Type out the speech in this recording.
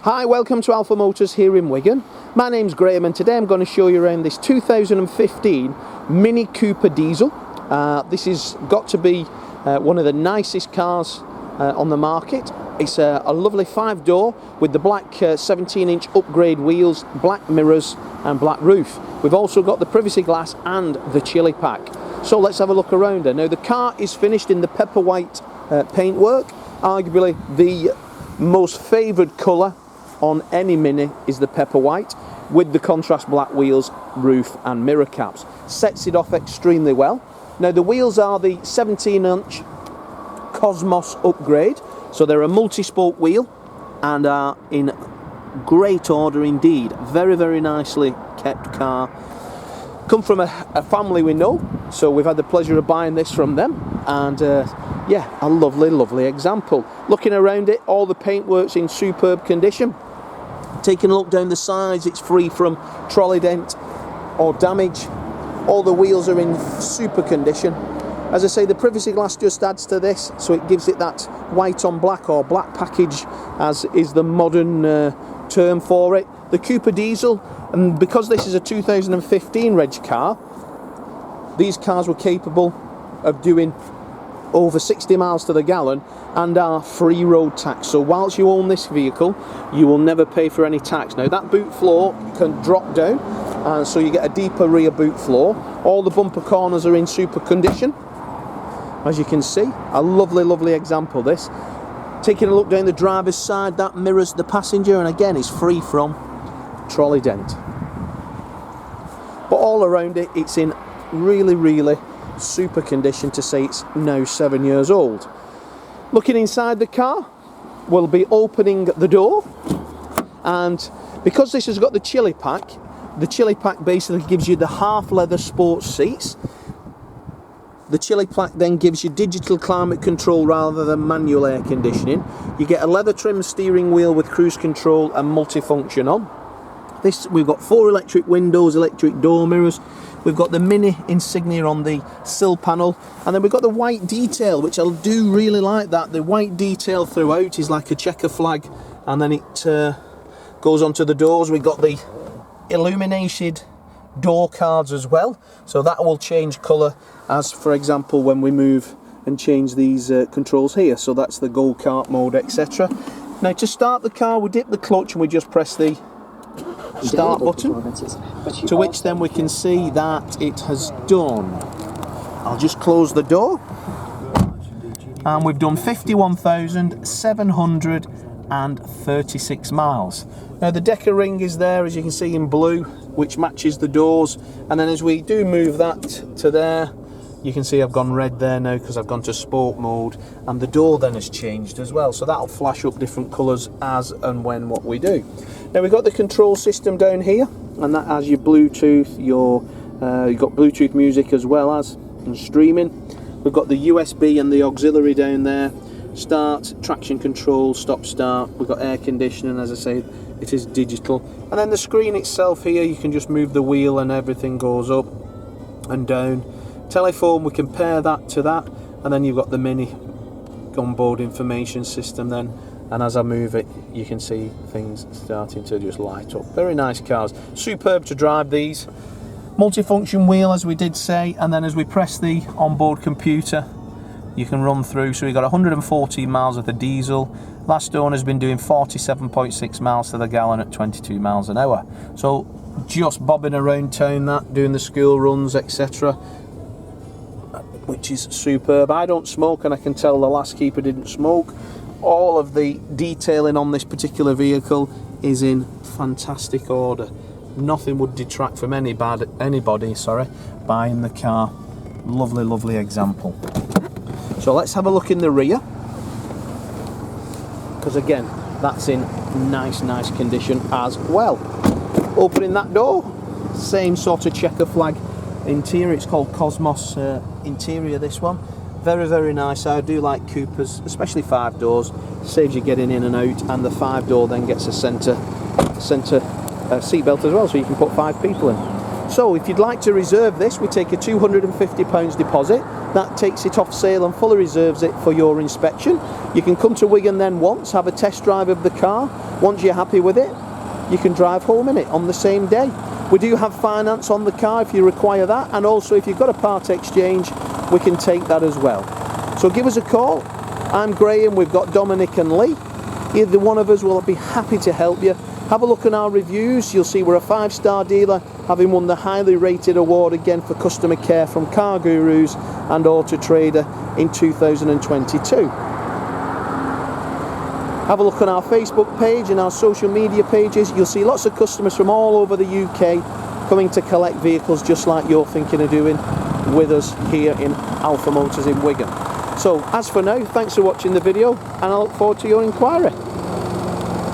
Hi, welcome to Alpha Motors here in Wigan. My name's Graham and today I'm going to show you around this 2015 Mini Cooper diesel. This has got to be one of the nicest cars on the market. It's a lovely 5-door with the black 17-inch upgrade wheels, black mirrors and black roof. We've also got the privacy glass and the chili pack. So let's have a look around her. Now the car is finished in the Peppe white paintwork. Arguably the most favoured colour on any Mini is the Peppe white with the contrast black wheels, roof and mirror caps. Sets it off extremely well. Now the wheels are the 17-inch Cosmos upgrade, so they're a multi-spoke wheel and are in great order indeed. Very nicely kept car. Come from a family we know, so we've had the pleasure of buying this from them, and yeah, a lovely example. Looking around it, all the paintwork's in superb condition. Taking a look down the sides, it's free from trolley dent or damage. All the wheels are in super condition. As I say, the privacy glass just adds to this, so it gives it that white on black or black package, as is the modern term for it. The Cooper diesel, and because this is a 2015 reg car, these cars were capable of doing over 60 miles to the gallon and are free road tax. So whilst you own this vehicle, you will never pay for any tax. Now that boot floor can drop down, so you get a deeper rear boot floor. All the bumper corners are in super condition, as you can see. A lovely example this. Taking a look down the driver's side, that mirrors the passenger, and again it's free from trolley dent. But all around it, it's in really super condition to say it's now 7 years old. Looking inside the car, we'll be opening the door, and because this has got the chili pack basically gives you the half leather sports seats. The chili pack then gives you digital climate control rather than manual air conditioning. You get a leather trim steering wheel with cruise control and multifunction on. We've got 4 electric windows, electric door mirrors. We've got the Mini insignia on the sill panel, and then we've got the white detail, which I do really like that. The white detail throughout is like a checker flag, and then it goes onto the doors. We've got the illuminated door cards as well, so that will change colour, as for example when we move and change these controls here. So that's the go-kart mode, etc. Now to start the car, we dip the clutch and we just press the start button, to which then we can see that it has done. I'll just close the door, and we've done 51,736 miles. Now the Decker ring is there, as you can see, in blue, which matches the doors, and then as we do move that to there, you can see I've gone red there now because I've gone to sport mode, and the door then has changed as well, so that'll flash up different colours as and when what we do. Now we've got the control system down here, and that has your Bluetooth, you've got Bluetooth music as well as and streaming. We've got the USB and the auxiliary down there, start, traction control, stop start. We've got air conditioning, as I say, it is digital, and then the screen itself here, you can just move the wheel and everything goes up and down. Telephone, we can pair that to that, and then you've got the Mini onboard information system then, and as I move it you can see things starting to just light up. Very nice cars, superb to drive these. Multifunction wheel, as we did say, and then as we press the onboard computer you can run through. So we've got 114 miles of the diesel. Last owner's been doing 47.6 miles to the gallon at 22 miles an hour. So just bobbing around town, that doing the school runs, etc., which is superb. I don't smoke, and I can tell the last keeper didn't smoke. All of the detailing on this particular vehicle is in fantastic order. Nothing would detract from anybody buying the car. Lovely example. So let's have a look in the rear, because again that's in nice condition as well. Opening that door, same sort of checker flag interior. It's called Cosmos interior, this one. Very nice. I do like Coopers, especially 5 doors, saves you getting in and out, and the 5-door then gets a centre seatbelt as well, so you can put 5 people in. So if you'd like to reserve this, we take a £250 deposit. That takes it off sale and fully reserves it for your inspection. You can come to Wigan then once, have a test drive of the car, Once you're happy with it, you can drive home in it on the same day. We do have finance on the car if you require that, and also if you've got a part exchange, we can take that as well. So give us a call. I'm Graham, we've got Dominic and Lee. Either one of us will be happy to help you. Have a look at our reviews. You'll see we're a 5-star dealer, having won the highly rated award again for customer care from Car Gurus and Auto Trader in 2022. Have a look on our Facebook page and our social media pages. You'll see lots of customers from all over the UK coming to collect vehicles just like you're thinking of doing with us here in Alpha Motors in Wigan. So as for now, thanks for watching the video, and I look forward to your inquiry.